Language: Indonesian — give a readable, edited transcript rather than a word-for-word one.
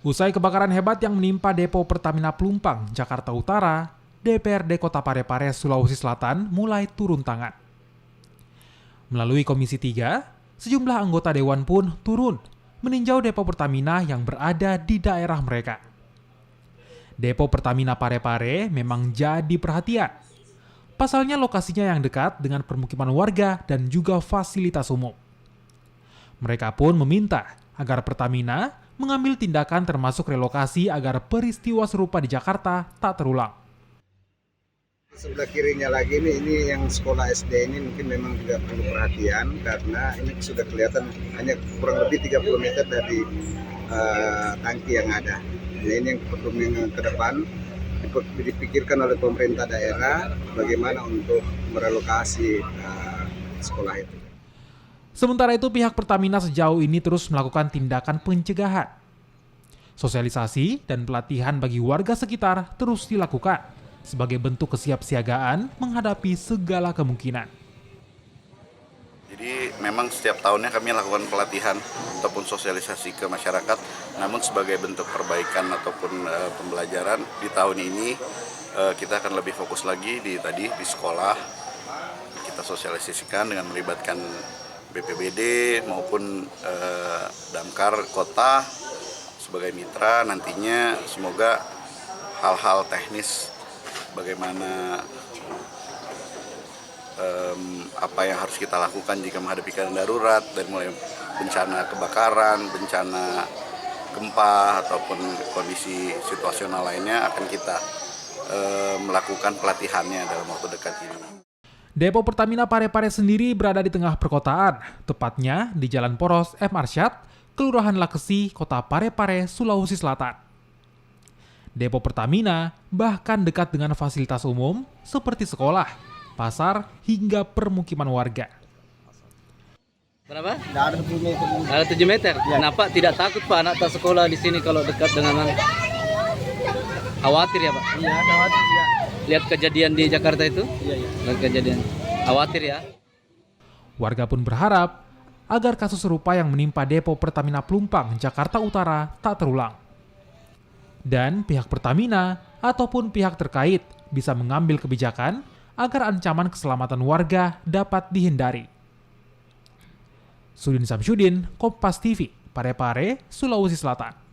Usai kebakaran hebat yang menimpa depo Pertamina Pelumpang, Jakarta Utara, DPRD Kota Parepare, Sulawesi Selatan mulai turun tangan. Melalui Komisi 3, sejumlah anggota Dewan pun turun meninjau depo Pertamina yang berada di daerah mereka. Depo Pertamina Parepare memang jadi perhatian. Pasalnya lokasinya yang dekat dengan permukiman warga dan juga fasilitas umum. Mereka pun meminta agar Pertamina mengambil tindakan termasuk relokasi agar peristiwa serupa di Jakarta tak terulang. Sebelah kirinya lagi ini yang sekolah SD ini mungkin memang juga perlu perhatian karena ini sudah kelihatan hanya kurang lebih 30 meter dari tangki yang ada. Nah, ini yang perlu ke depan dipikirkan oleh pemerintah daerah bagaimana untuk merelokasi sekolah itu. Sementara itu pihak Pertamina sejauh ini terus melakukan tindakan pencegahan. Sosialisasi dan pelatihan bagi warga sekitar terus dilakukan sebagai bentuk kesiapsiagaan menghadapi segala kemungkinan. Jadi memang setiap tahunnya kami lakukan pelatihan ataupun sosialisasi ke masyarakat, namun sebagai bentuk perbaikan ataupun pembelajaran di tahun ini kita akan lebih fokus lagi di sekolah. Kita sosialisasikan dengan melibatkan BPBD maupun Damkar Kota sebagai mitra. Nantinya semoga hal-hal teknis bagaimana apa yang harus kita lakukan jika menghadapi keadaan darurat, dari mulai bencana kebakaran, bencana gempa ataupun kondisi situasional lainnya akan kita melakukan pelatihannya dalam waktu dekat ini. Depo Pertamina Parepare sendiri berada di tengah perkotaan, tepatnya di Jalan Poros M. Arsyad, Kelurahan Lakesi, Kota Parepare, Sulawesi Selatan. Depo Pertamina bahkan dekat dengan fasilitas umum seperti sekolah, pasar, hingga permukiman warga. Berapa? Ada 7 meter. Ada 7 meter? Ya. Kenapa tidak takut Pak anak tak sekolah di sini kalau dekat dengan khawatir ya Pak? Iya, khawatir ya. Lihat kejadian di Jakarta itu? Iya. Lihat kejadian. Khawatir ya? Warga pun berharap agar kasus serupa yang menimpa depo Pertamina Pelumpang, Jakarta Utara tak terulang. Dan pihak Pertamina ataupun pihak terkait bisa mengambil kebijakan agar ancaman keselamatan warga dapat dihindari. Sudin Samsudin, Kompas TV, Parepare, Sulawesi Selatan.